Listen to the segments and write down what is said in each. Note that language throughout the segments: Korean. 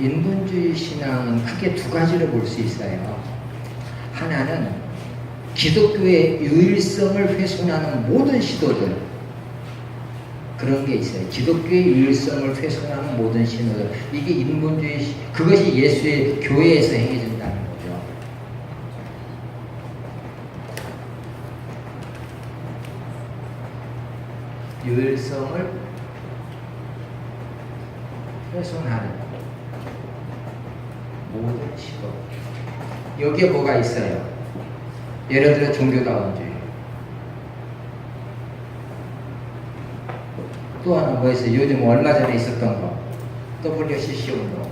인본주의 신앙은 크게 두 가지로 볼 수 있어요. 하나는 기독교의 유일성을 훼손하는 모든 시도들, 그런 게 있어요. 기독교의 유일성을 훼손하는 모든 신호들. 이게 인본주의, 그것이 예수의 교회에서 행해진다는 거죠. 유일성을 훼손하는 모든 시도. 여기에 뭐가 있어요? 예를 들어 종교다원주의. 또 하나 뭐 있어요? 요즘 얼마 전에 있었던 거. WCC 운동.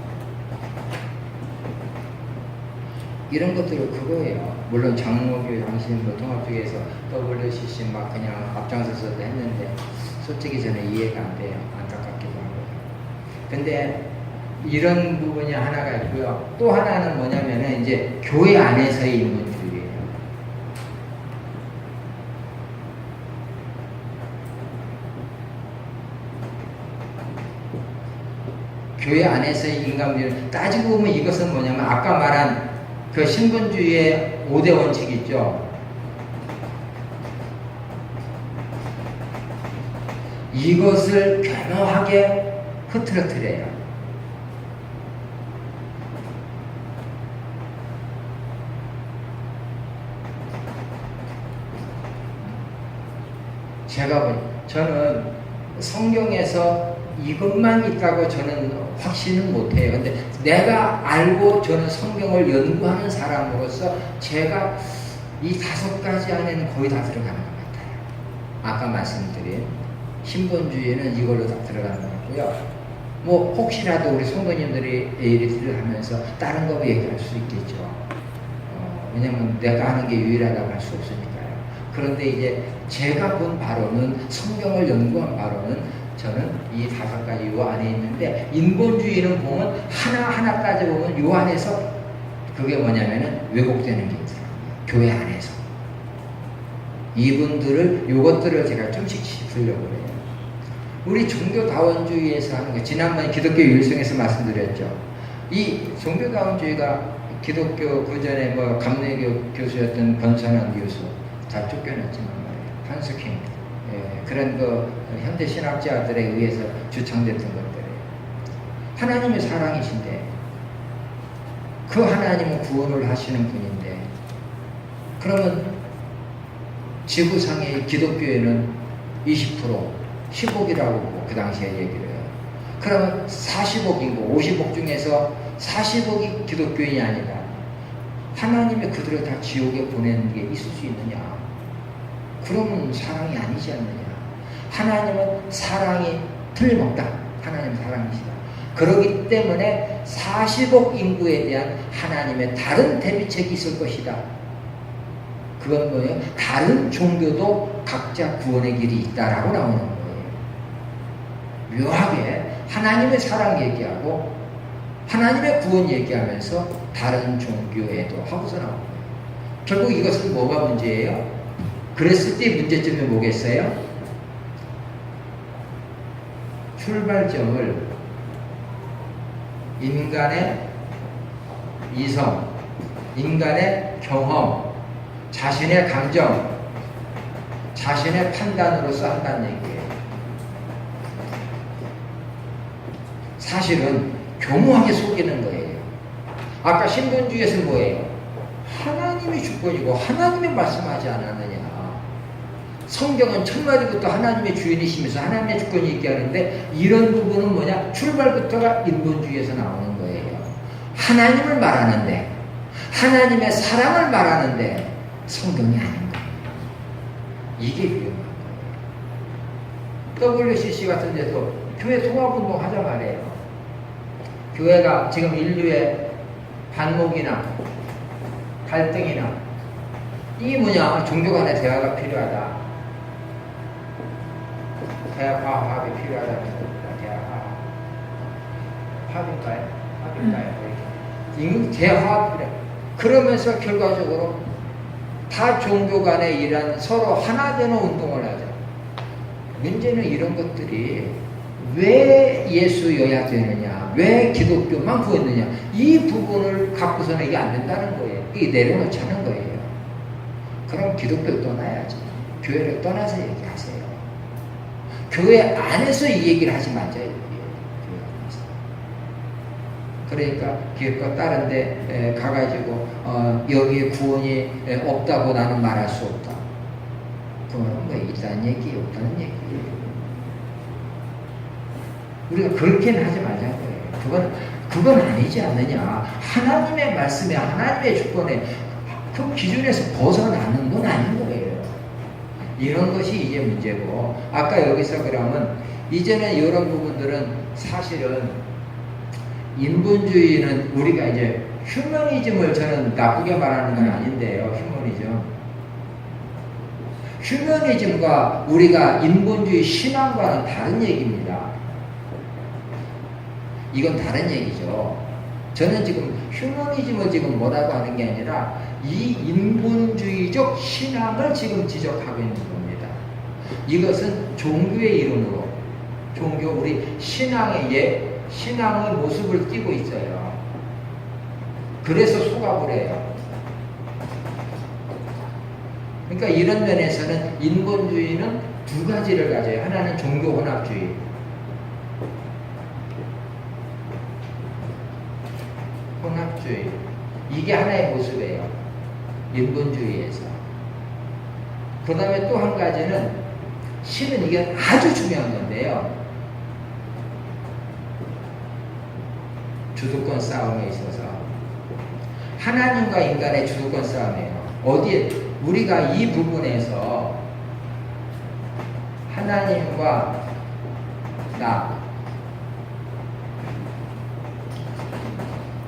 이런 것들은 그거예요. 물론 장로교 당신 뭐 통합주의에서 WCC 막 그냥 앞장서서 했는데 솔직히 저는 이해가 안 돼요. 안타깝기도 하고. 근데 이런 부분이 하나가 있고요. 또 하나는 뭐냐면은 이제 교회 안에서의 인본주의예요. 교회 안에서의 인간주의. 따지고 보면 이것은 뭐냐면 아까 말한 그 신분주의의 5대 원칙 있죠. 이것을 겸허하게 흐트러뜨려요. 저는 성경에서 이것만 있다고 저는 확신은 못해요. 근데 내가 알고 저는 성경을 연구하는 사람으로서 제가 이 5가지 안에는 거의 다 들어가는 것 같아요. 아까 말씀드린 신본주의는 이걸로 다 들어가는 것 같고요. 뭐 혹시라도 우리 성도님들이 ALT를 하면서 다른 거 얘기할 수 있겠죠. 왜냐면 내가 하는 게 유일하다고 할 수 없으니까요. 그런데 이제 제가 본 바로는, 성경을 연구한 바로는 저는 이 5가지 요 안에 있는데, 인본주의는 보면 하나하나 따져보면 요 안에서 그게 뭐냐면은 왜곡되는 게 있어요. 교회 안에서. 이분들을, 요것들을 제가 좀씩 짚으려고 해요. 우리 종교다원주의에서 하는 거, 지난번에 기독교 유일성에서 말씀드렸죠. 이 종교다원주의가 기독교 그전에 뭐 감리교 교수였던 권선한 교수 다 쫓겨났지만 말이에요. 한스킹. 예, 그런 그 현대 신학자들에 의해서 주창됐던 것들이에요. 하나님의 사랑이신데 그 하나님은 구원을 하시는 분인데, 그러면 지구상의 기독교에는 20%, 10억이라고 그 당시에 얘기를 해요. 그러면 40억이고 50억 중에서 40억이 기독교인이 아니라 하나님의 그들을 다 지옥에 보내는 게 있을 수 있느냐? 그러면 사랑이 아니지 않느냐? 하나님은 사랑이 틀림없다. 하나님 사랑이시다. 그렇기 때문에 40억 인구에 대한 하나님의 다른 대비책이 있을 것이다. 그건 뭐예요? 다른 종교도 각자 구원의 길이 있다라고 나오는 거예요. 묘하게 하나님의 사랑 얘기하고 하나님의 구원 얘기하면서 다른 종교에도 하고서 나오는 거예요. 결국 이것은 뭐가 문제예요? 그랬을 때 문제점이 뭐겠어요? 출발점을 인간의 이성, 인간의 경험, 자신의 감정, 자신의 판단으로서 한다는 얘기예요. 사실은 교묘하게 속이는 거예요. 아까 신본주의에서 뭐예요? 하나님이 주권이고 하나님이 말씀하지 않았느냐. 성경은 첫마디부터 하나님의 주인이시면서 하나님의 주권이 얘기하는데, 이런 부분은 뭐냐? 출발부터가 인본주의에서 나오는 거예요. 하나님을 말하는데, 하나님의 사랑을 말하는데 성경이 아닌 거예요. 이게 위험한 거예요. WCC 같은 데서 교회 통합운동 하자 말이에요. 교회가 지금 인류의 반목이나 갈등이나 이게 뭐냐? 종교 간의 대화가 필요하다. 대화합이 필요하다. 대화합. 합일까요? 합일까요? 대화합이 필요해. 그러면서 결과적으로 다 종교 간의 이런 서로 하나 되는 운동을 하죠. 문제는 이런 것들이 왜 예수여야 되느냐, 왜 기독교만 구했느냐, 이 부분을 갖고서는 이게 안 된다는 거예요. 이게 내려놓자는 거예요. 그럼 기독교를 떠나야지. 교회를 떠나서 얘기하세요. 교회 안에서 이 얘기를 하지 말자요. 그러니까 기획과 다른데 가가지고 여기에 구원이 없다고 나는 말할 수 없다. 그거는 뭐 있다는 얘기, 없다는 얘기예요. 우리가 그렇게는 하지 말자고요. 그건 아니지 않느냐. 하나님의 말씀에, 하나님의 주권에 그 기준에서 벗어나는 건 아닌 거예요. 이런 것이 이제 문제고, 아까 여기서 그러면 이제는 이런 부분들은 사실은 인본주의는 우리가 이제 휴머니즘을 저는 나쁘게 말하는 건 아닌데요. 휴머니즘과 우리가 인본주의 신앙과는 다른 얘기입니다. 이건 다른 얘기죠. 저는 지금 휴머니즘을 지금 뭐라고 하는 게 아니라 이 인본주의적 신앙을 지금 지적하고 있는 겁니다. 이것은 종교의 이론으로, 우리 신앙의 모습을 띠고 있어요. 그래서 소각을 해요. 그러니까 이런 면에서는 인본주의는 두 가지를 가져요. 하나는 종교 혼합주의. 이게 하나의 모습이에요. 인본주의에서. 그 다음에 또 한 가지는 실은 이게 아주 중요한 건데요. 주도권 싸움에 있어서 하나님과 인간의 주도권 싸움이에요. 어디에 우리가 이 부분에서 하나님과 나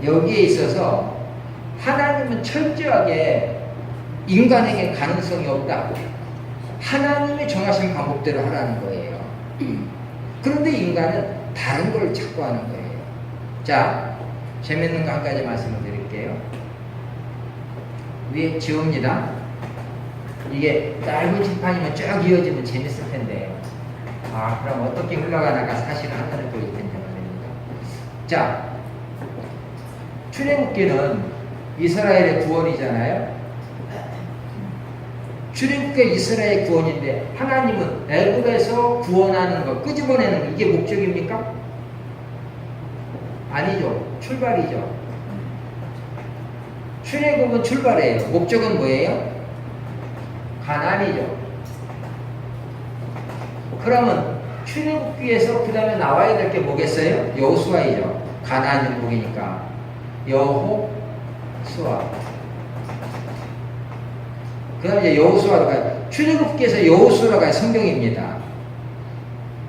여기에 있어서 하나님은 철저하게 인간에게 가능성이 없다. 하나님이 정하신 방법대로 하라는 거예요. 그런데 인간은 다른 걸 찾고 하는 거예요. 자, 재밌는 거 한 가지 말씀을 드릴게요. 위에 지웁니다. 이게 짧은 칠판이면 쭉 이어지면 재밌을 텐데, 그럼 어떻게 흘러가다가 사실은 하늘을 보일 텐데 말입니다. 자, 출애굽기는 이스라엘의 구원이잖아요. 출애굽기가 이스라엘의 구원인데 하나님은 애굽에서 구원하는 것, 끄집어내는 것, 이게 목적입니까? 아니죠. 출발이죠. 출애굽은 출발이에요. 목적은 뭐예요? 가나안이죠. 그러면 출애굽기에서 그 다음에 나와야 될 게 뭐겠어요? 여호수아이죠. 가나안 정복이니까 여호수아. 그 다음에 이제 여호수아로 가요. 출애굽기에서 여호수아로 가요. 성경입니다.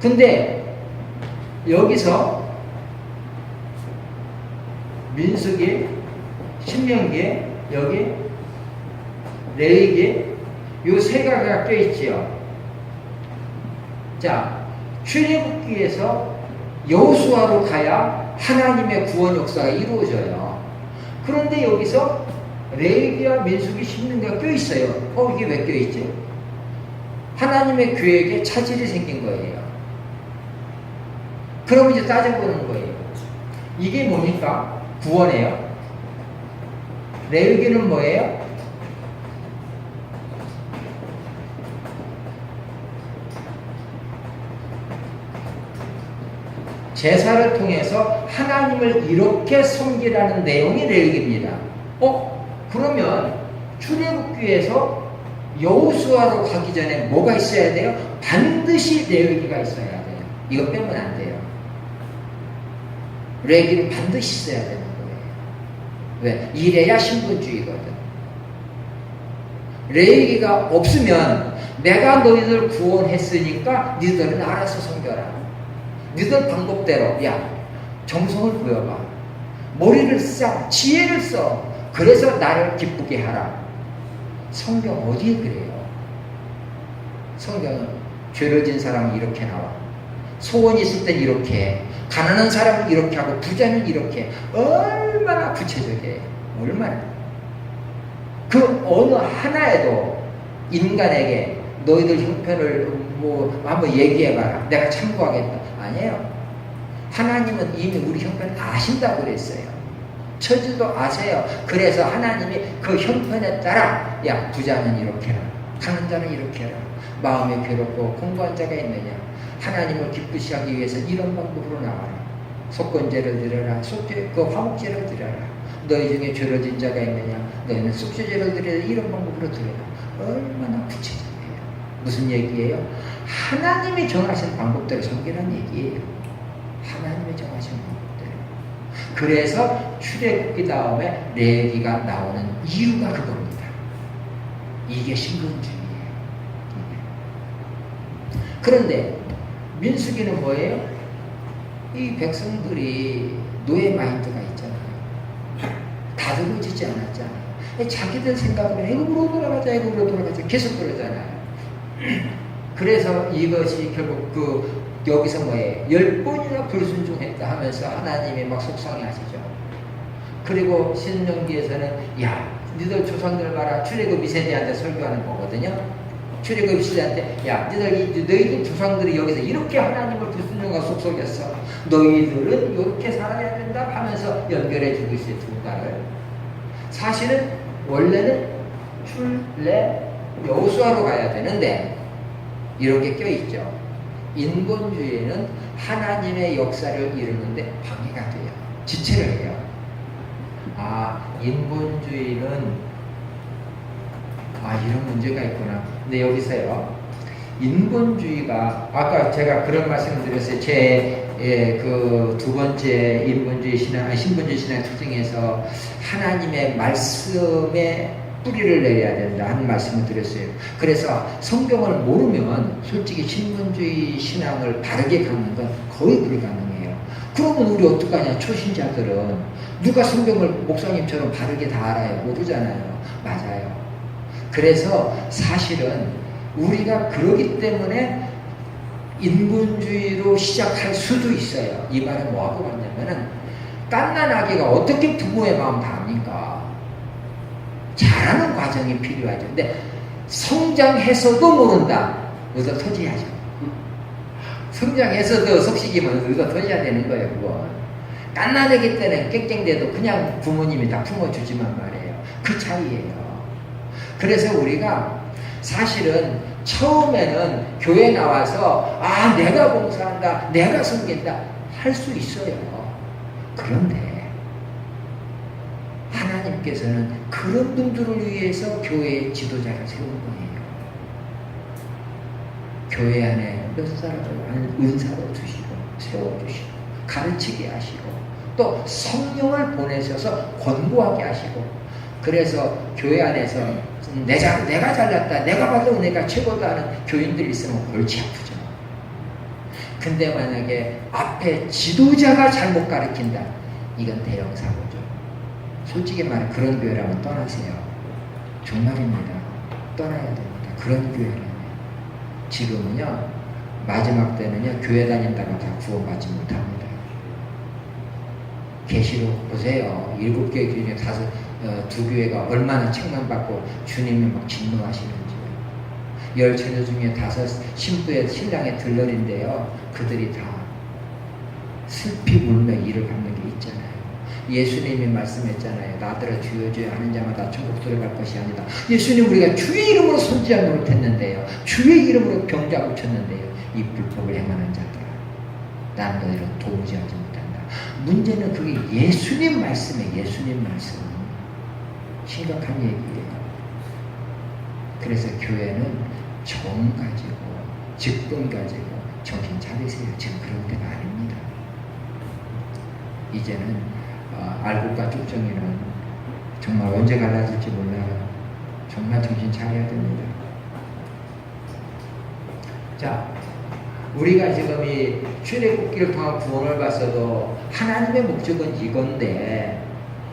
근데 여기서 민수기, 신명기, 여기 레위기 요 세 가지가 껴있지요. 자, 출애굽기에서 여호수아로 가야 하나님의 구원 역사가 이루어져요. 그런데 여기서 레위기와 민수기, 신명기가 껴있어요. 이게 왜 껴있지? 하나님의 계획에 차질이 생긴 거예요. 그럼 이제 따져보는 거예요. 이게 뭡니까? 구원이에요. 레위기는 뭐예요? 제사를 통해서 하나님을 이렇게 섬기라는 내용이 레위기입니다. 그러면 출애굽기에서 여호수아로 가기 전에 뭐가 있어야 돼요? 반드시 레위기가 있어야 돼요. 이거 빼면 안 돼요. 레위기는 반드시 있어야 되는 거예요. 왜? 이래야 신분주의거든. 레위기가 없으면 내가 너희들 구원했으니까 니들은 알아서 섬겨라. 니들 방법대로 정성을 보여봐. 머리를 써. 지혜를 써. 그래서 나를 기쁘게 하라. 성경 어디에 그래요? 성경은 죄를 진 사람은 이렇게 나와. 소원이 있을 땐 이렇게 해. 가난한 사람은 이렇게 하고 부자는 이렇게 해. 얼마나 구체적이에요. 얼마나. 그 어느 하나에도 인간에게 너희들 형편을 뭐 한번 얘기해봐라. 내가 참고하겠다. 아니에요. 하나님은 이미 우리 형편을 아신다고 그랬어요. 처지도 아세요. 그래서 하나님이 그 형편에 따라 야 부자는 이렇게 해라. 가는 자는 이렇게 해라. 마음에 괴롭고 공부한 자가 있느냐. 하나님을 기쁘시 하기 위해서 이런 방법으로 나와라. 속건제를 드려라. 그 화목제를 드려라. 너희 중에 죄를 진 자가 있느냐. 너희는 속죄제를 드려라. 이런 방법으로 드려라. 얼마나 구체적이에요. 무슨 얘기예요? 하나님이 정하신 방법대로 섬기라는 얘기예요. 하나님이 정하신 방법대로. 그래서 출애굽기 다음에 레위기가 나오는 이유가 그겁니다. 이게 신분주의예요. 그런데 민수기는 뭐예요? 이 백성들이 노예 마인드가 있잖아요. 다듬어지지 않았잖아요. 자기들 생각으로 애굽으로 돌아가자 계속 그러잖아요. 그래서 이것이 결국 여기서 뭐예요? 10번이나 불순종했다 하면서 하나님이 막 속상해하시죠. 그리고 신명기에서는 야 니들 조상들 봐라. 출애굽 이세대한테 설교하는 거거든요. 출애굽 시대한테 야 너희들 조상들이 여기서 이렇게 하나님을 불순종하고 속속였어. 너희들은 이렇게 살아야 된다 하면서 연결해 주고 있어요. 두 달을. 사실은 원래는 출래 여호수아로 가야 되는데 이런 게 껴있죠. 인본주의는 하나님의 역사를 이루는데 방해가 돼요. 지체를 해요. 인본주의는 이런 문제가 있구나. 근데 여기서요. 인본주의가 아까 제가 그런 말씀을 드렸어요. 그 두 번째 인본주의 신앙, 신본주의 신앙 특징에서 하나님의 말씀에 뿌리를 내려야 된다 하는 말씀을 드렸어요. 그래서 성경을 모르면 솔직히 신본주의 신앙을 바르게 갖는 건 거의 불가능해요. 그러면 우리 어떡하냐? 초신자들은 누가 성경을 목사님처럼 바르게 다 알아요? 모르잖아요. 맞아요. 그래서 사실은 우리가 그러기 때문에 인본주의로 시작할 수도 있어요. 이 말은 뭐하고 같냐면은 갓난 아기가 어떻게 부모의 마음 다 압니까? 잘하는 과정이 필요하죠. 근데 성장해서도 모른다. 의도 터져야죠. 성장해서도 속식이면 의도 터져야 되는 거예요. 그거. 갓난아기 때는 깽깽대도 그냥 부모님이 다 품어주지만 말이에요. 그 차이예요. 그래서 우리가 사실은 처음에는 교회 나와서 내가 봉사한다, 내가 섬긴다 할 수 있어요. 그런데 하나님께서는 그런 분들을 위해서 교회의 지도자를 세운 거예요. 교회 안에 몇 사람을 은사로 주시고 세워주시고 가르치게 하시고 또 성령을 보내셔서 권고하게 하시고 그래서 교회 안에서 내가 잘났다, 내가 받은 은혜가 최고다 하는 교인들이 있으면 골치 아프죠. 근데 만약에 앞에 지도자가 잘못 가르친다, 이건 대형 사고죠. 솔직히 말해 그런 교회라면 떠나세요. 정말입니다. 떠나야 됩니다. 그런 교회라면. 지금은요, 마지막 때는요, 교회 다닌다고 다 구원받지 못합니다. 계시록 보세요. 7개 교회 중에 2교회가 얼마나 책망받고 주님이 막 진노하시는지요. 10처녀 중에 5 신부의 신랑의 들러리인데요. 그들이 다 슬피 울며 이를 갚는 게 있잖아요. 예수님이 말씀했잖아요. 나더러 주여 주여 하는 자마다 천국 들어갈 것이 아니다. 예수님 우리가 주의 이름으로 선지자 노릇했는데요. 주의 이름으로 병자 고쳤는데요. 이 불법을 행하는 자들 난 너희를 도무지 하지 못한다. 문제는 그게 예수님 말씀이에요. 예수님 말씀. 심각한 얘기예요. 그래서 교회는 정 가지고 직분 가지고 정신 차리세요. 지금 그런 때가 아닙니다. 이제는 알곡과 쭉정이는 정말 언제 갈라질지 몰라요. 정말 정신 차려야 됩니다. 자, 우리가 지금 이 출애굽기를 통한 구원을 봤어도 하나님의 목적은 이건데,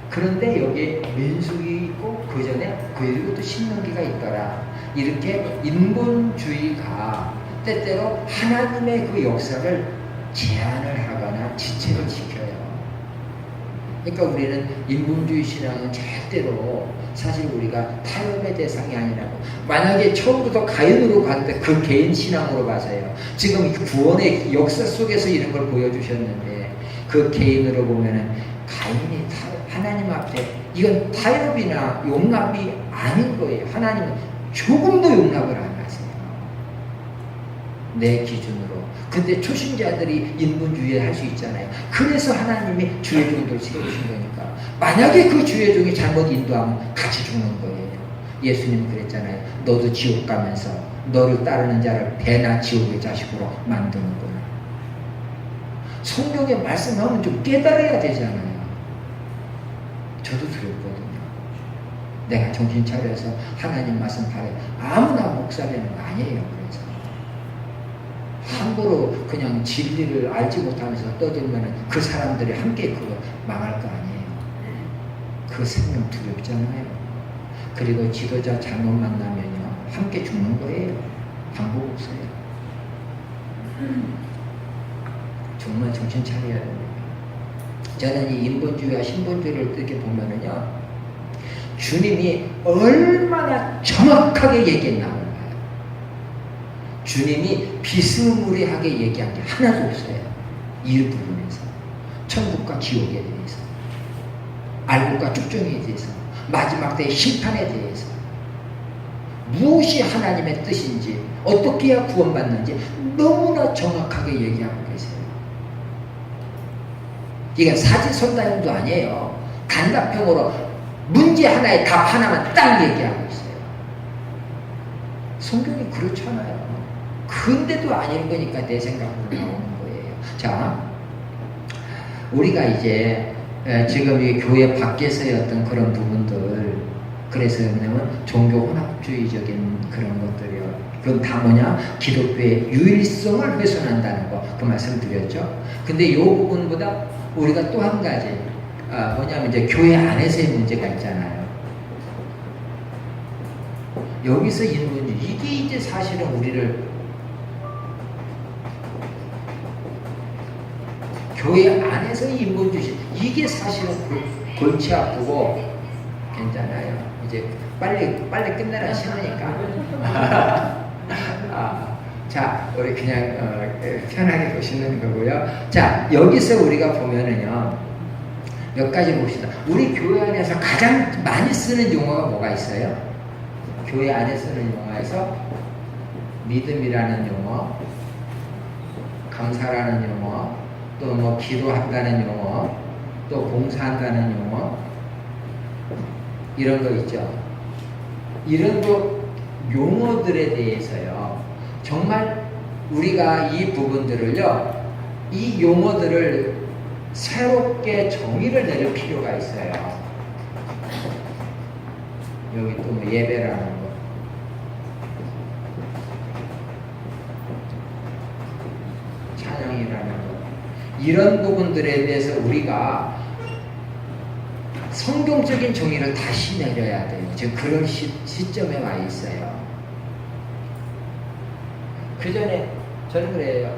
그런데 여기 민수기 있고 그 전에 그리고 또 신명기가 있더라. 이렇게 인본주의가 때때로 하나님의 그 역사를 제한을 하거나 지체를 시켜요. 그러니까 우리는 인본주의 신앙은 절대로 사실 우리가 타협의 대상이 아니라고. 만약에 처음부터 가인으로 갔는데 그 개인 신앙으로 봐서요. 지금 구원의 역사 속에서 이런 걸 보여주셨는데 그 개인으로 보면은 가인이 하나님 앞에 이건 타협이나 용납이 아닌 거예요. 하나님은 조금도 용납을 안 하세요. 내 기준으로. 근데 초신자들이 인본주의에 할 수 있잖아요. 그래서 하나님이 주의 종들을 세우신 거니까. 만약에 그 주의 종이 잘못 인도하면 같이 죽는 거예요. 예수님 그랬잖아요. 너도 지옥 가면서 너를 따르는 자를 배나 지옥의 자식으로 만드는 거야. 성경에 말씀하면 좀 깨달아야 되잖아요. 저도 들었거든요. 내가 정신 차려서 하나님 말씀 바래. 아무나 목사 되는 거 아니에요. 그래서 함부로 그냥 진리를 알지 못하면서 떠들면 그 사람들이 함께 그거 망할 거 아니에요. 그 생명 두렵잖아요. 그리고 지도자 잘못 만나면요 함께 죽는 거예요. 방법 없어요. 정말 정신 차려야 됩니다. 저는 이 인본주의와 신본주의를 이렇게 보면은요, 주님이 얼마나 정확하게 얘기했나. 주님이 비스무리하게 얘기한 게 하나도 없어요. 이 부분에서. 천국과 지옥에 대해서, 알곡과 쭉정이에 대해서, 마지막 때의 심판에 대해서, 무엇이 하나님의 뜻인지, 어떻게 해야 구원받는지 너무나 정확하게 얘기하고 계세요. 이건 사지선다형도 아니에요. 단답형으로 문제 하나에 답 하나만 딱 얘기하고 있어요. 성경이 그렇잖아요. 근데도 아닌 거니까 내 생각으로 나오는 거예요. 자, 우리가 이제 지금 이 교회 밖에서의 어떤 그런 부분들, 그래서 뭐냐면 종교 혼합주의적인 그런 것들이요. 그건 다 뭐냐? 기독교의 유일성을 훼손한다는 거, 그 말씀 드렸죠. 근데 이 부분보다 우리가 또 한 가지, 뭐냐면 이제 교회 안에서의 문제가 있잖아요. 여기서 인문주의, 이게 이제 사실은 우리를 교회 안에서의 인본주의, 이게 사실은 골치 아프고 괜찮아요. 이제 빨리 끝내라 싫으니까. 자, 우리 그냥 편하게 보시는 거고요. 자, 여기서 우리가 보면은요, 몇 가지 봅시다. 우리 교회 안에서 가장 많이 쓰는 용어가 뭐가 있어요? 교회 안에 쓰는 용어에서 믿음이라는 용어, 감사라는 용어, 또 뭐 기도한다는 용어, 또 봉사한다는 용어, 이런 거 있죠. 이런 거 용어들에 대해서요, 정말 우리가 이 부분들을요, 이 용어들을 새롭게 정의를 내릴 필요가 있어요. 여기 또 뭐 예배라는 거, 찬양이라는 거, 이런 부분들에 대해서 우리가 성경적인 정의를 다시 내려야 돼요. 지금 그런 시점에 와 있어요. 그 전에 저는 그래요.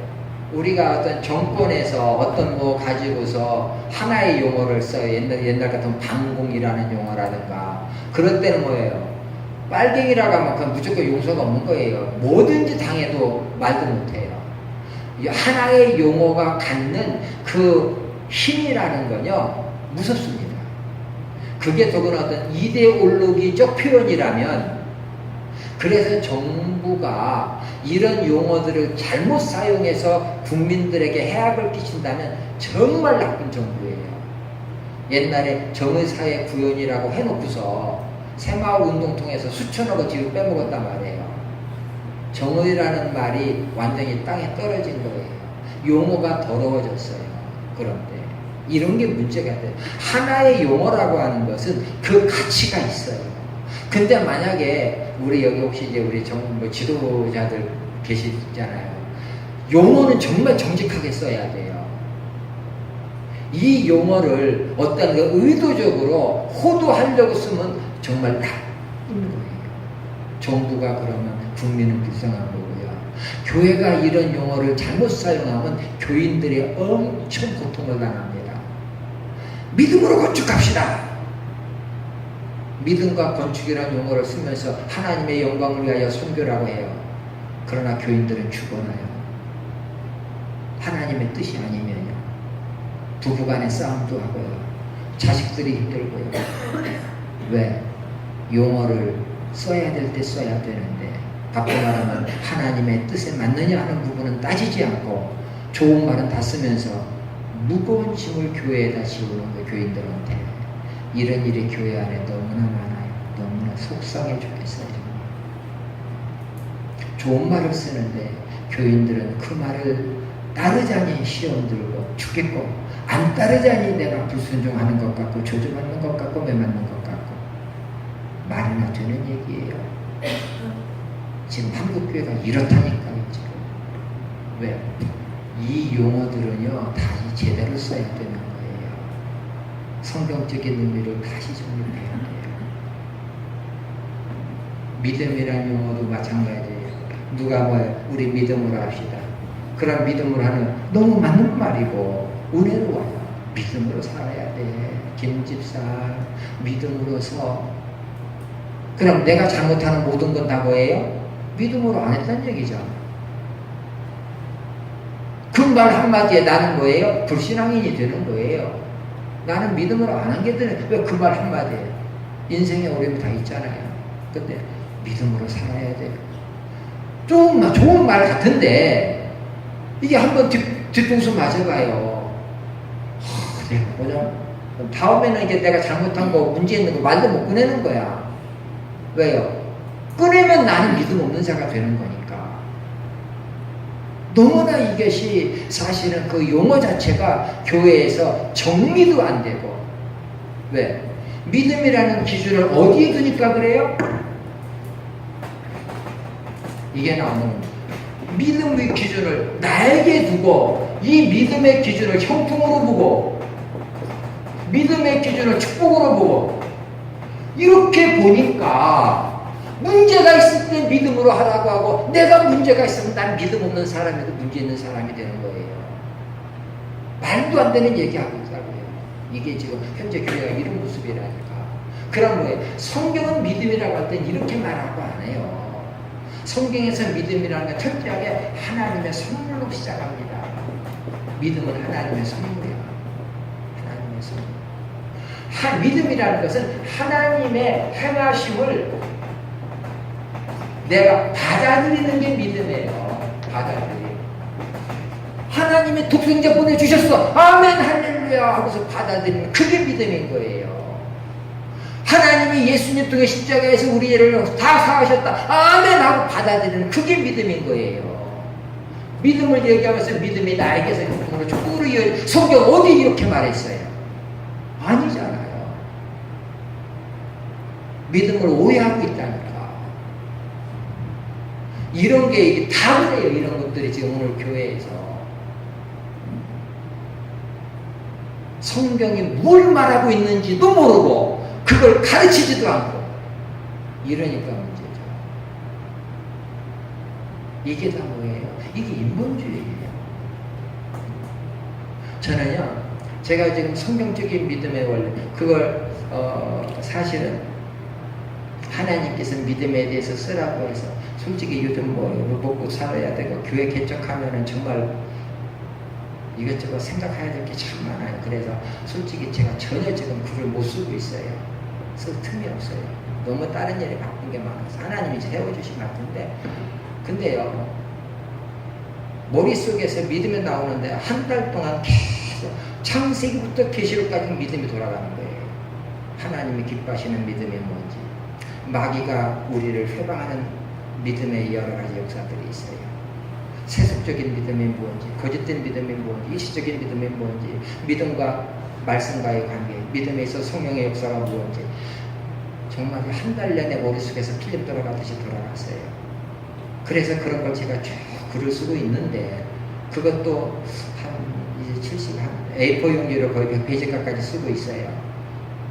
우리가 어떤 정권에서 어떤 뭐 가지고서 하나의 용어를 써요. 옛날 같은 반공이라는 용어라든가. 그럴 때는 뭐예요? 빨갱이라고 하면 그건 무조건 용서가 없는 거예요. 뭐든지 당해도 말도 못해요. 하나의 용어가 갖는 그 힘이라는 건요, 무섭습니다. 그게 더구나 어떤 이데올로기적 표현이라면, 그래서 정부가 이런 용어들을 잘못 사용해서 국민들에게 해악을 끼친다면 정말 나쁜 정부예요. 옛날에 정의사회 구현이라고 해놓고서 새마을 운동 통해서 수천억을 뒤로 빼먹었단 말이에요. 정의라는 말이 완전히 땅에 떨어진 거예요. 용어가 더러워졌어요. 그런데 이런 게 문제가 돼요. 하나의 용어라고 하는 것은 그 가치가 있어요. 근데 만약에 우리 여기 혹시 이제 우리 뭐 지도자들 계시잖아요. 용어는 정말 정직하게 써야 돼요. 이 용어를 어떤 그 의도적으로 호도하려고 쓰면 정말 나쁜 거예요. 정부가 그러면 국민은 불쌍한 거고요. 교회가 이런 용어를 잘못 사용하면 교인들이 엄청 고통을 당합니다. 믿음으로 건축합시다. 믿음과 건축이라는 용어를 쓰면서 하나님의 영광을 위하여 선교라고 해요. 그러나 교인들은 죽어나요. 하나님의 뜻이 아니면요. 부부간의 싸움도 하고요. 자식들이 힘들고요. 왜? 용어를 써야 될 때 써야 되는데, 바꿔 말하면 하나님의 뜻에 맞느냐 하는 부분은 따지지 않고 좋은 말은 다 쓰면서 무거운 짐을 교회에다 지우는 거, 교인들한테. 이런 일이 교회 안에 너무나 많아요. 너무나 속상해 죽겠어요. 좋은 말을 쓰는데 교인들은 그 말을 따르자니 시험 들고 죽겠고, 안 따르자니 내가 불순종하는 것 같고 조종하는 것 같고 매맞는 것 같고. 말이나 되는 얘기예요. 지금 한국교회가 이렇다니까요. 지금. 왜? 이 용어들은요 다시 제대로 써야 되는 거예요. 성경적인 의미를 다시 정립해야 돼요. 믿음이라는 용어도 마찬가지예요. 누가 뭐예요? 우리 믿음으로 합시다. 그런 믿음으로 하는 너무 맞는 말이고 은혜로워요. 믿음으로 살아야 돼. 김집사 믿음으로서. 그럼 내가 잘못하는 모든 건 다 뭐예요? 믿음으로 안 했다는 얘기죠. 그 말 한마디에 나는 뭐예요? 불신앙인이 되는 거예요. 나는 믿음으로 안 한 게 되는. 왜 그 말 한마디에? 인생의 어려움이 다 있잖아요. 근데 믿음으로 살아야 돼요. 좀 좋은 말 같은데 이게 한번 뒤통수 맞아봐요. 내가 뭐냐? 다음에는 이제 내가 잘못한 거, 문제 있는 거 말도 못 꺼내는 거야. 왜요? 꺼내면 나는 믿음 없는 자가 되는 거니까. 너무나 이것이 사실은 그 용어 자체가 교회에서 정리도 안 되고. 왜? 믿음이라는 기준을 어디에 두니까 그래요? 이게 나오는 믿음의 기준을 나에게 두고 이 믿음의 기준을 형통으로 보고 믿음의 기준을 축복으로 보고 이렇게 보니까 문제가 있을 때 믿음으로 하라고 하고 내가 문제가 있으면 난 믿음 없는 사람이고 문제 있는 사람이 되는 거예요. 말도 안 되는 얘기하고 있다고요. 이게 지금 현재 교회가 이런 모습이라니까. 그런 거예요. 성경은 믿음이라고 할 땐 이렇게 말하고 안 해요. 성경에서 믿음이라는 건 철저하게 하나님의 선물로 시작합니다. 믿음은 하나님의 선물이에요. 하나님의 선물. 믿음이라는 것은 하나님의 행하심을 내가 받아들이는 게 믿음이에요. 받아들이고. 하나님의 독생자 보내주셨어. 아멘 할렐루야 하고서 받아들이는 그게 믿음인 거예요. 하나님이 예수님 통해 십자가에서 우리 죄를 다 사하셨다. 아멘 하고 받아들이는 그게 믿음인 거예요. 믿음을 얘기하면서 믿음이 나에게서 형통으로 축복으로 이어져. 성경 어디 이렇게 말했어요? 아니잖아요. 믿음을 오해하고 있다니까. 이런 게 이게 다 그래요. 이런 것들이 지금 오늘 교회에서. 성경이 뭘 말하고 있는지도 모르고 그걸 가르치지도 않고 이러니까 문제죠. 이게 다 뭐예요? 이게 인본주의예요. 저는요, 제가 지금 성경적인 믿음의 원리, 그걸 사실은 하나님께서 믿음에 대해서 쓰라고 해서 솔직히 요즘 뭐 먹고 살아야 되고 교회 개척하면은 정말 이것저것 생각해야 될 게 참 많아요. 그래서 솔직히 제가 전혀 지금 글을 못 쓰고 있어요. 쓸 틈이 없어요. 너무 다른 일에 바쁜 게 많아서 하나님이 세워주신 것 같은데, 근데요 머릿속에서 믿음이 나오는데 한 달 동안 계속 창세기부터 계시록까지 믿음이 돌아가는 거예요. 하나님이 기뻐하시는 믿음이 뭔지, 마귀가 우리를 회방하는 믿음의 여러 가지 역사들이 있어요. 세속적인 믿음이 뭔지, 거짓된 믿음이 뭔지, 일시적인 믿음이 뭔지, 믿음과 말씀과의 관계, 믿음에 있어 성령의 역사가 무엇인지 정말 한 달 내내 머릿속에서 필름 돌아가듯이 돌아갔어요. 그래서 그런 걸 제가 쭉 글을 쓰고 있는데 그것도 한 이제 70, 한 A4 용지로 거의 100페이지까지 쓰고 있어요.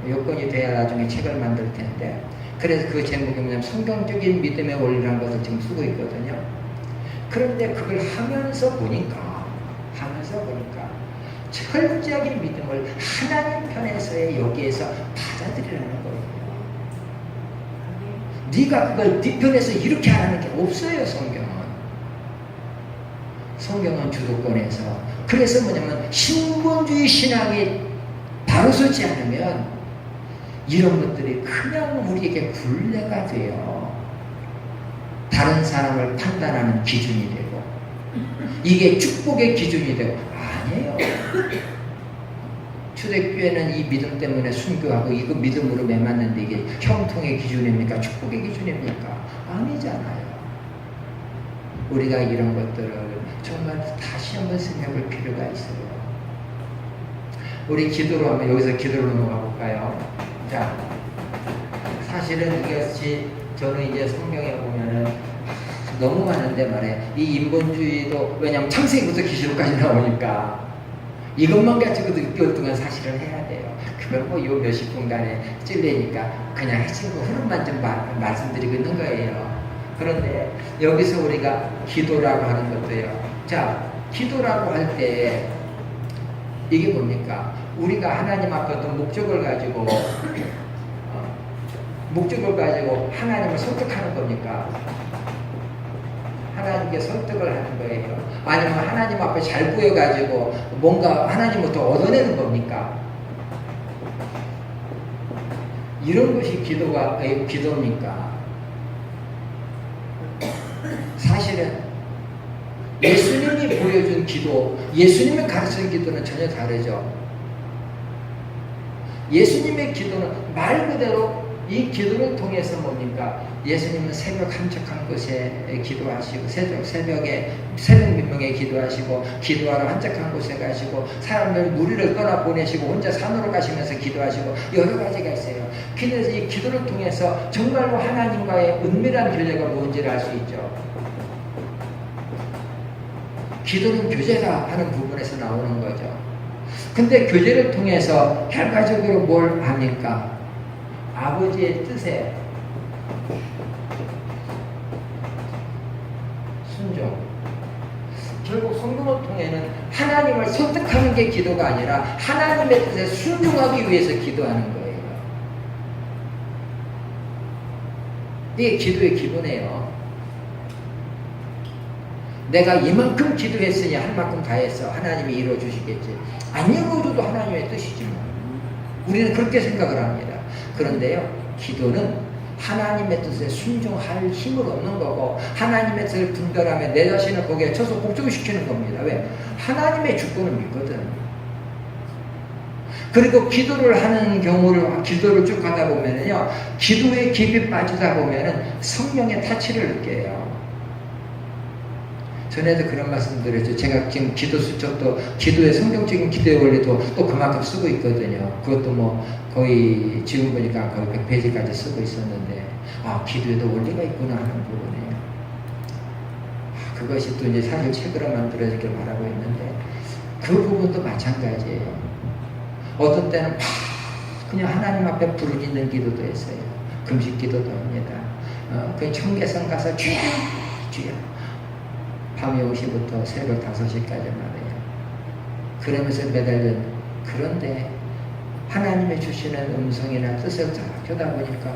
요건이 돼야 나중에 책을 만들 텐데, 그래서 그 제목이 뭐냐면 성경적인 믿음의 원리라는 것을 지금 쓰고 있거든요. 그런데 그걸 하면서 보니까 철저하게 믿음을 하나님 편에서의 여기에서 받아들이라는 거예요. 네가 그걸 네 편에서 이렇게 하라는 게 없어요. 성경은 주도권에서. 그래서 뭐냐면 신본주의 신앙이 바로 서지 않으면 이런 것들이 그냥 우리에게 굴레가 돼요. 다른 사람을 판단하는 기준이 되고 이게 축복의 기준이 되고 아니에요. 초대교회는 이 믿음 때문에 순교하고 이거 믿음으로 맺었는데 이게 형통의 기준입니까? 축복의 기준입니까? 아니잖아요. 우리가 이런 것들을 정말 다시 한번 생각할 필요가 있어요. 우리 기도로 하면 여기서 기도로 넘어가 볼까요? 자, 사실은 이것이 저는 이제 성경에 보면은 너무 많은데 말이에요. 이 인본주의도 왜냐하면 창세기부터 기시록까지 나오니까 이것만 가지고도 6개월 동안 사실은 해야 돼요. 그걸 뭐 요 몇십 분간에 찔리니까 그냥 해친 거 흐름만 좀 말씀드리고 있는 거예요. 그런데 여기서 우리가 기도라고 하는 것도요. 자, 기도라고 할 때 이게 뭡니까? 우리가 하나님 앞에 어떤 목적을 가지고 하나님을 설득하는 겁니까? 하나님께 설득을 하는 거예요. 아니면 하나님 앞에 잘 구해가지고 뭔가 하나님부터 얻어내는 겁니까? 이런 것이 기도입니까? 사실은 예수님이 보여준 기도, 예수님이 가르치는 기도는 전혀 다르죠. 예수님의 기도는 말 그대로 이 기도를 통해서 뭡니까? 예수님은 새벽 한적한 곳에 기도하시고 새벽 민명에 기도하시고 기도하러 한적한 곳에 가시고 사람들 무리를 떠나 보내시고 혼자 산으로 가시면서 기도하시고 여러 가지가 있어요. 그래서 이 기도를 통해서 정말로 하나님과의 은밀한 교제가 뭔지를 알 수 있죠. 기도는 교제다 하는 부분에서 나오는 거죠. 근데 교제를 통해서 결과적으로 뭘 합니까? 아버지의 뜻에 순종. 결국 성경을 통해는 하나님을 설득하는 게 기도가 아니라 하나님의 뜻에 순종하기 위해서 기도하는 거예요. 이게 기도의 기본이에요. 내가 이만큼 기도했으니 할 만큼 다 했어. 하나님이 이루어주시겠지. 안 이루어줘도 하나님의 뜻이지만 우리는 그렇게 생각을 합니다. 그런데요, 기도는 하나님의 뜻에 순종할 힘을 얻는 거고 하나님의 뜻을 분별하면 내 자신을 거기에 쳐서 복종시키는 겁니다. 왜? 하나님의 주권을 믿거든. 그리고 기도를 하는 경우를 기도를 쭉 가다 보면은요, 기도에 깊이 빠지다 보면은 성령의 타치를 느껴요. 전에도 그런 말씀 드렸죠. 제가 지금 기도 수첩도 기도의 성경적인 기도의 원리도 또 그만큼 쓰고 있거든요. 그것도 뭐 거의 지금 보니까 거의 100페이지까지 쓰고 있었는데 기도에도 원리가 있구나 하는 부분이에요. 그것이 또 이제 사실 책으로 만들어지길 바라고 있는데 그 부분도 마찬가지예요. 어떤 때는 그냥 하나님 앞에 부르짖는 기도도 했어요. 금식 기도도 합니다. 그냥 청계산 가서 주여 밤 0시부터 새벽 5시까지 말이에요. 그러면서 매달린. 그런데 하나님이 주시는 음성이나 뜻을 잘 켜다 보니까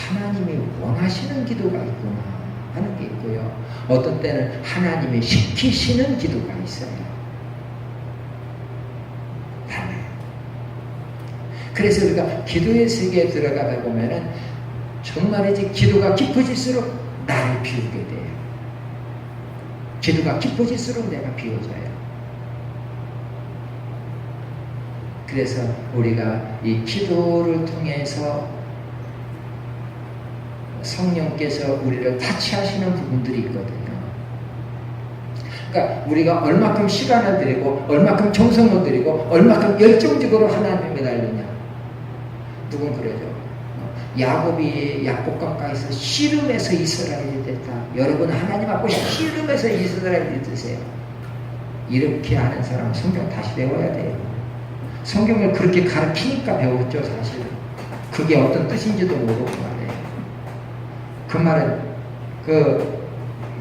하나님이 원하시는 기도가 있구나 하는 게 있고요. 어떤 때는 하나님이 시키시는 기도가 있어요. 달라요. 그래서 우리가 기도의 세계에 들어가다 보면은 정말이지 기도가 깊어질수록 나를 비우게 돼요. 기도가 깊어질수록 내가 비워져요. 그래서 우리가 이 기도를 통해서 성령께서 우리를 타치하시는 부분들이 있거든요. 그러니까 우리가 얼마큼 시간을 드리고 얼마큼 정성을 드리고 얼마큼 열정적으로 하나님에 매달리냐. 누군 그러죠. 야곱이 약복강가에서 씨름해서 이스라엘이 됐다. 여러분 하나님 앞에 씨름해서 이스라엘이 되세요. 이렇게 하는 사람 성경 다시 배워야 돼요. 성경을 그렇게 가르치니까 배웠죠. 사실은 그게 어떤 뜻인지도 모르고 말이에요. 그 말은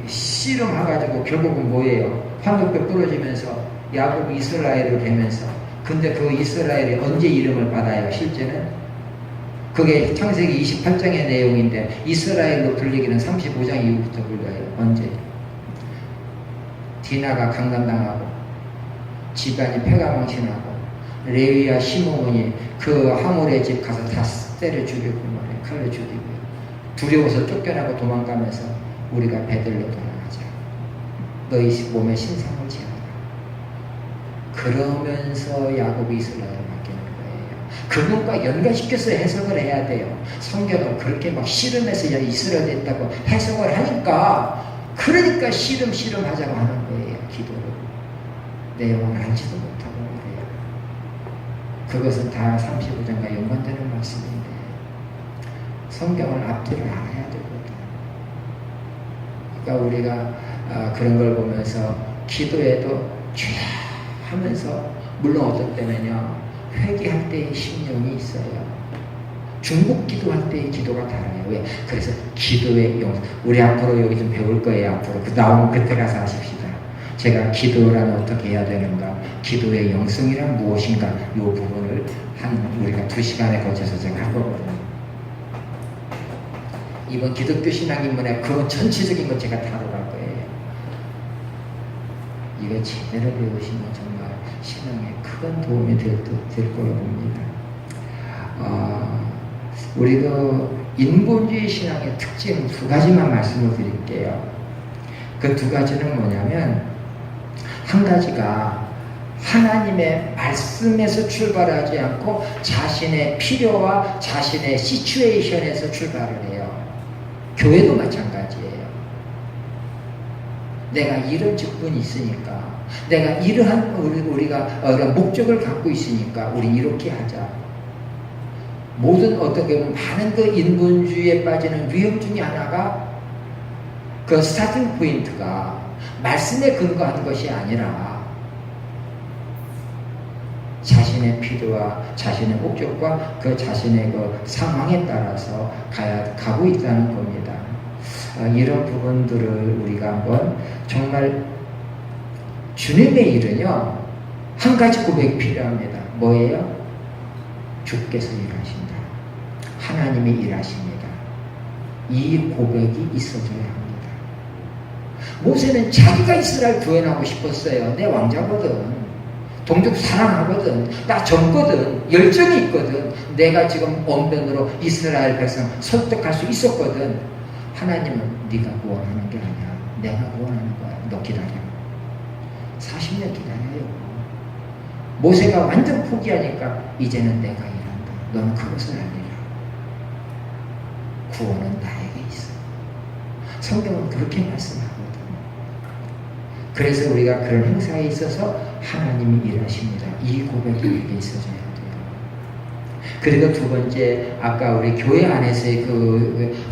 씨름해가지고 결국은 뭐예요? 환도뼈 부러지면서 야곱이 이스라엘을 되면서 근데 그 이스라엘이 언제 이름을 받아요? 실제는 그게 창세기 28장의 내용인데 이스라엘로 불리기는 35장 이후부터 불려요. 언제? 디나가 강간당하고 집안이 패가망신하고 레위와 시므온이 그 하몰의 집 가서 다 때려 죽이고 말이에요. 칼로 죽이고 두려워서 쫓겨나고 도망가면서 우리가 베들로 돌아가자. 너희 몸에 신상을 지어라. 그러면서 야곱이 이스라엘을 맡기는 거예요. 그것과 연관시켜서 해석을 해야 돼요. 성경을 그렇게 막 씨름해서 이스라엘 됐다고 해석을 하니까 그러니까 씨름 하자고 하는 거예요. 기도를. 내용을 알지도 못하고 그래요. 그것은 다 35장과 연관되는 말씀인데 성경을 앞뒤를 알아야 되거든. 그러니까 우리가 그런 걸 보면서 기도에도 죄야 하면서 물론 어떤 때는요 회개할 때의 심령이 있어요. 중복 기도할 때의 기도가 달라요. 왜? 그래서 기도의 영 우리 앞으로 여기 좀 배울 거예요. 앞으로 그 나오면 그때 가서 하십시다. 제가 기도란 어떻게 해야 되는가, 기도의 영성이란 무엇인가, 이 부분을 우리가 2시간에 걸쳐서 제가 할 거거든요. 이번 기독교 신앙인문에 그 전체적인 것 제가 다뤄갈 거예요. 이거 제대로 배우시면 정말 신앙에 큰 도움이 될 거라고 봅니다. 우리도 인본주의 신앙의 특징 2가지만 말씀을 드릴게요. 그 2가지는 뭐냐면 한 가지가 하나님의 말씀에서 출발하지 않고 자신의 필요와 자신의 시츄에이션에서 출발을 해요. 교회도 마찬가지예요. 내가 이런 직분이 있으니까, 내가 이러한 우리가 목적을 갖고 있으니까 우리 이렇게 하자. 모든 어떻게 보면 많은 그 인본주의에 빠지는 위험 중에 하나가 그 스타팅 포인트가 말씀에 근거한 것이 아니라 자신의 필요와 자신의 목적과 그 자신의 그 상황에 따라서 가고 있다는 겁니다. 이런 부분들을 우리가 한번 정말 주님의 일은요 한 가지 고백이 필요합니다. 뭐예요? 주께서 일하신다. 하나님이 일하십니다. 이 고백이 있어줘야 합니다. 모세는 자기가 이스라엘 구원하고 싶었어요. 내 왕자거든. 동족 사랑하거든. 나 젊거든. 열정이 있거든. 내가 지금 언변으로 이스라엘 백성 설득할 수 있었거든. 하나님은 네가 구원하는 게 아니야. 내가 구원하는 거야. 너 기다려. 40년 기다려요. 모세가 완전 포기하니까 이제는 내가 일한다. 너는 그것을 알리라. 구원은 나에게 있어. 성경은 그렇게 말씀하거든. 그래서 우리가 그런 행사에 있어서 하나님이 일하십니다. 이 고백이 우리에게 있어져야 돼요. 그리고 2번째, 아까 우리 교회 안에서의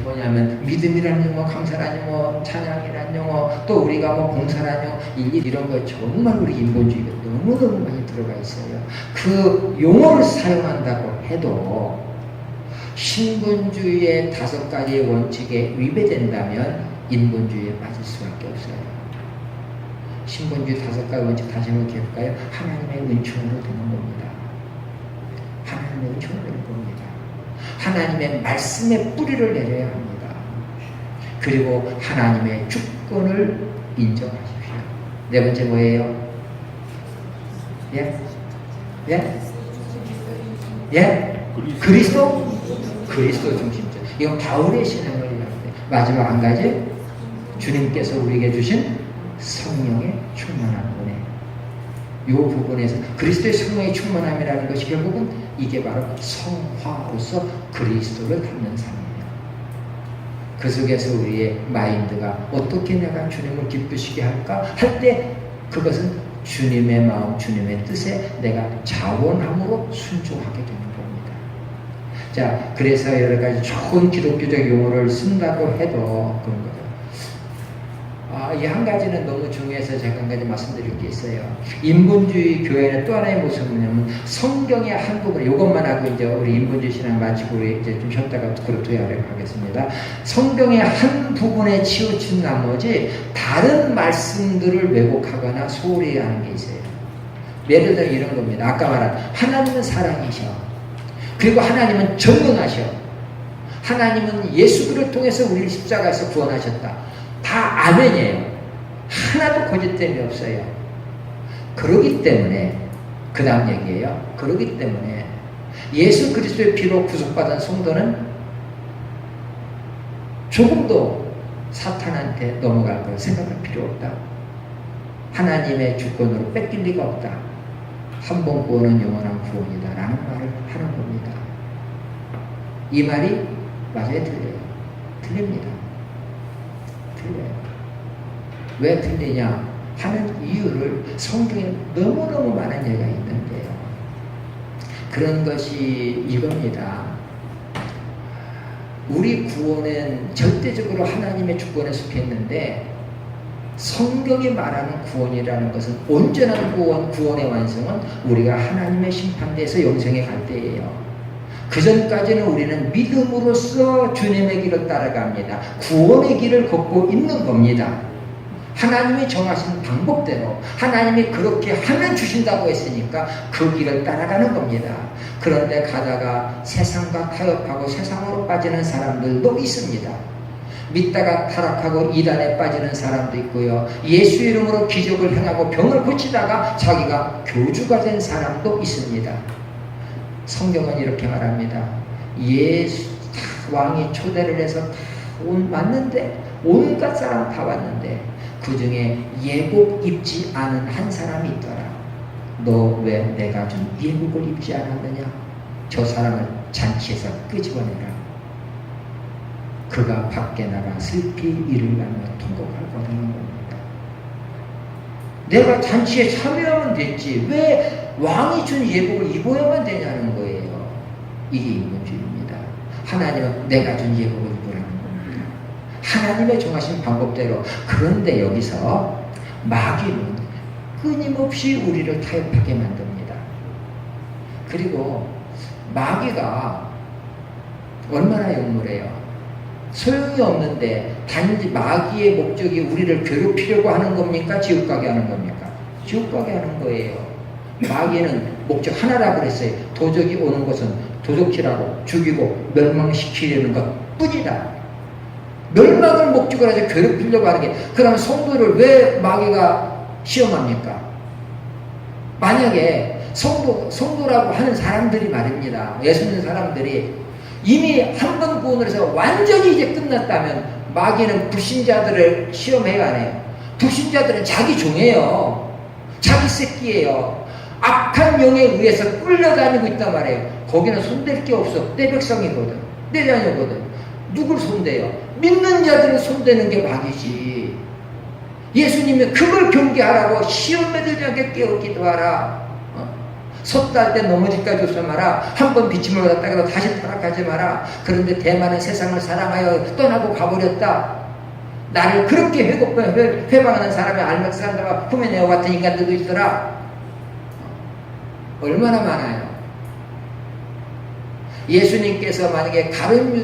뭐냐면 믿음이라는 용어, 감사라는 용어, 찬양이라는 용어, 또 우리가 뭐 봉사라는 용어, 이런 거 정말 우리 인본주의가 너무너무 많이 들어가 있어요. 그 용어를 사용한다고 해도 신분주의의 5가지의 원칙에 위배된다면 인본주의에 빠질 수밖에 없어요. 신본주의 5가지 원칙 다시 한번 기억할까요? 하나님의 은총으로 되는 겁니다. 하나님의 은총으로 되는 겁니다. 하나님의 말씀의 뿌리를 내려야 합니다. 그리고 하나님의 주권을 인정하십시오. 4번째 뭐예요? 예? 예? 예? 그리스도 중심적. 이건 바울의 신앙을 이야기해요. 마지막 한 가지, 주님께서 우리에게 주신 성령의 충만한 은혜. 이 부분에서 그리스도의 성령의 충만함이라는 것이 결국은 이게 바로 성화로서 그리스도를 닮는 삶이에요. 그 속에서 우리의 마인드가 어떻게 내가 주님을 기쁘시게 할까 할 때 그것은 주님의 마음, 주님의 뜻에 내가 자원함으로 순종하게 되는 겁니다. 자, 그래서 여러 가지 좋은 기독교적 용어를 쓴다고 해도 그런 거죠. 이 한 가지는 너무 중요해서 제가 한 가지 말씀드릴 게 있어요. 인본주의 교회는 또 하나의 모습은 뭐냐면 성경의 한 부분, 이것만 하고 이제 우리 인본주의 신앙 마치고 우리 이제 좀 쉬었다가 그룹 하겠습니다. 성경의 한 부분에 치우친 나머지 다른 말씀들을 왜곡하거나 소홀히 하는 게 있어요. 예를 들어 이런 겁니다. 아까 말한 하나님은 사랑이셔. 그리고 하나님은 전능하셔. 하나님은 예수를 통해서 우리를 십자가에서 구원하셨다. 다 아멘이에요. 하나도 거짓됨이 없어요. 그러기 때문에 그 다음 얘기예요. 그러기 때문에 예수 그리스도의 피로 구속받은 성도는 조금도 사탄한테 넘어갈 걸 생각할 필요 없다. 하나님의 주권으로 뺏길 리가 없다. 한 번 구원은 영원한 구원이다 라는 말을 하는 겁니다. 이 말이 맞아요? 틀려요? 틀립니다. 틀려요. 왜 틀리냐 하는 이유를 성경에 너무너무 많은 예가 있는데요. 그런 것이 이겁니다. 우리 구원은 절대적으로 하나님의 주권에 속해 있는데 성경이 말하는 구원이라는 것은 온전한 구원의 완성은 우리가 하나님의 심판대에서 영생에 갈 때예요. 그 전까지는 우리는 믿음으로써 주님의 길을 따라갑니다. 구원의 길을 걷고 있는 겁니다. 하나님이 정하신 방법대로 하나님이 그렇게 하면 주신다고 했으니까 그 길을 따라가는 겁니다. 그런데 가다가 세상과 타협하고 세상으로 빠지는 사람들도 있습니다. 믿다가 타락하고 이단에 빠지는 사람도 있고요. 예수 이름으로 기적을 행하고 병을 고치다가 자기가 교주가 된 사람도 있습니다. 성경은 이렇게 말합니다. 예수 왕이 초대를 해서 왔는데 온갖 사람 다 왔는데 그 중에 예복 입지 않은 한 사람이 있더라. 너 왜 내가 준 예복을 입지 않았느냐? 저 사람을 잔치에서 끄집어내라. 그가 밖에 나가 슬피 이를 나며 통곡할 거라는 겁니다. 내가 잔치에 참여하면 됐지 왜 왕이 준 예복을 입어야만 되냐는 거예요. 이게 인본주의입니다. 하나님은 내가 준 예복을 입으라는 겁니다. 하나님의 정하신 방법대로. 그런데 여기서 마귀는 끊임없이 우리를 타협하게 만듭니다. 그리고 마귀가 얼마나 역물해요. 소용이 없는데 단지 마귀의 목적이 우리를 괴롭히려고 하는 겁니까? 지옥 가게 하는 겁니까? 지옥 가게 하는 거예요. 마귀는 목적 하나라고 그랬어요. 도적이 오는 것은 도적질하고 죽이고 멸망시키려는 것 뿐이다. 멸망을 목적으로 해서 괴롭히려고 하는 게, 그러면 성도를 왜 마귀가 시험합니까? 만약에 성도라고 하는 사람들이 말입니다. 예수 믿는 사람들이 이미 한 번 구원을 해서 완전히 이제 끝났다면 마귀는 불신자들을 시험해가 안 해요. 불신자들은 자기 종이에요. 자기 새끼예요. 악한 영에 의해서 끌려다니고 있단 말이에요. 거기는 손댈 게 없어. 내 백성이거든. 내 자녀거든. 누굴 손대요? 믿는 자들을 손대는 게 마귀지. 예수님이 그걸 경계하라고 시험에 들지 않게 깨어 기도하라. 섰다 할 때 넘어질까 조심하라. 한번 비침을 받았다가 다시 타락하지 마라. 그런데 대만은 세상을 사랑하여 떠나고 가버렸다. 나를 그렇게 회방하는 사람이 알렉산더와 후메네오 같은 인간들도 있더라. 얼마나 많아요. 예수님께서 만약에 가룟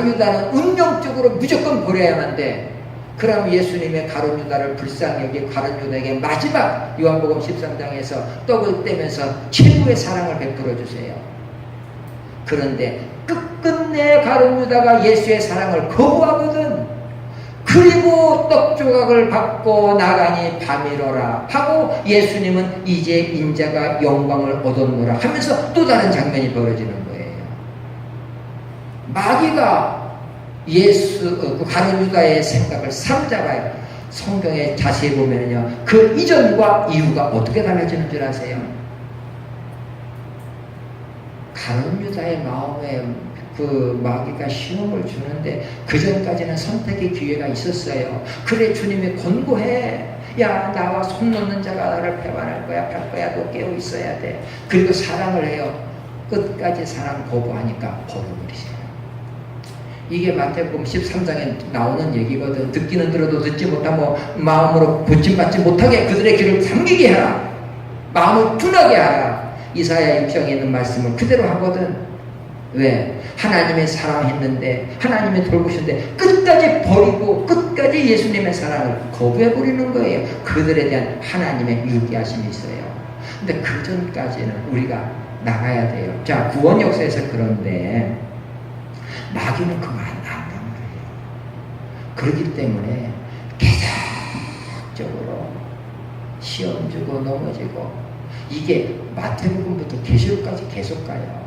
유다는 운명적으로 무조건 버려야만 돼. 그럼 예수님의 가룟 유다를 불쌍히 여기 가룟 유다에게 마지막 요한복음 13장에서 떡을 떼면서 최고의 사랑을 베풀어 주세요. 그런데 끝끝내 가룟 유다가 예수의 사랑을 거부하거든. 그리고 떡 조각을 받고 나가니 밤이로라 하고 예수님은 이제 인자가 영광을 얻었노라 하면서 또 다른 장면이 벌어지는 거예요. 마귀가 그 가룟 유다의 생각을 삼잡아요. 성경에 자세히 보면요, 그 이전과 이후가 어떻게 달라지는 줄 아세요? 가룟 유다의 마음에 그 마귀가 시험을 주는데 그 전까지는 선택의 기회가 있었어요. 그래 주님이 권고해. 야, 나와 손 놓는 자가 나를 배반할 거야, 팔 거야. 너 깨어 있어야 돼. 그리고 사랑을 해요. 끝까지 사랑 거부하니까 버려버리세요. 이게 마태복음 13장에 나오는 얘기거든. 듣기는 들어도 듣지 못하고 마음으로 고침받지 못하게 그들의 귀를 잠기게 하라. 마음을 둔하게 하라. 이사야 6장에 있는 말씀을 그대로 하거든. 왜? 하나님의 사랑했는데 하나님의 돌보셨는데 끝까지 버리고 끝까지 예수님의 사랑을 거부해버리는 거예요. 그들에 대한 하나님의 유기하심이 있어요. 근데 그 전까지는 우리가 나가야 돼요. 자, 구원 역사에서 그런데 마귀는 그거 안 한단 말이에요. 그렇기 때문에 계속적으로 시험 주고 넘어지고 이게 마태복음부터 계시록까지 계속 가요.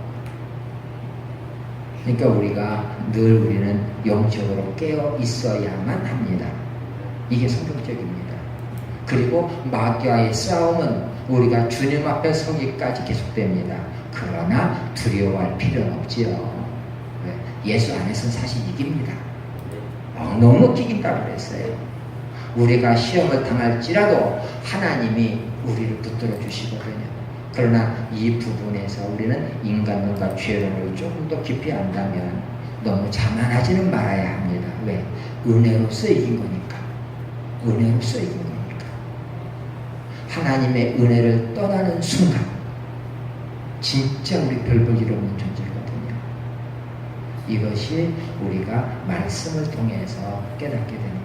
그러니까 우리가 늘 우리는 영적으로 깨어 있어야만 합니다. 이게 성경적입니다. 그리고 마귀와의 싸움은 우리가 주님 앞에 서기까지 계속됩니다. 그러나 두려워할 필요는 없지요. 예수 안에서는 사실 이깁니다. 너무 이긴다고 그랬어요. 우리가 시험을 당할지라도 하나님이 우리를 붙들어 주시거든요. 그러나 이 부분에서 우리는 인간론과 죄론을 조금 더 깊이 안다면 너무 자만하지는 말아야 합니다. 왜? 은혜로서 이긴 거니까. 은혜로서 이긴 거니까. 하나님의 은혜를 떠나는 순간 진짜 우리 별 볼 일 없는 존재거든요. 이것이 우리가 말씀을 통해서 깨닫게 됩니다.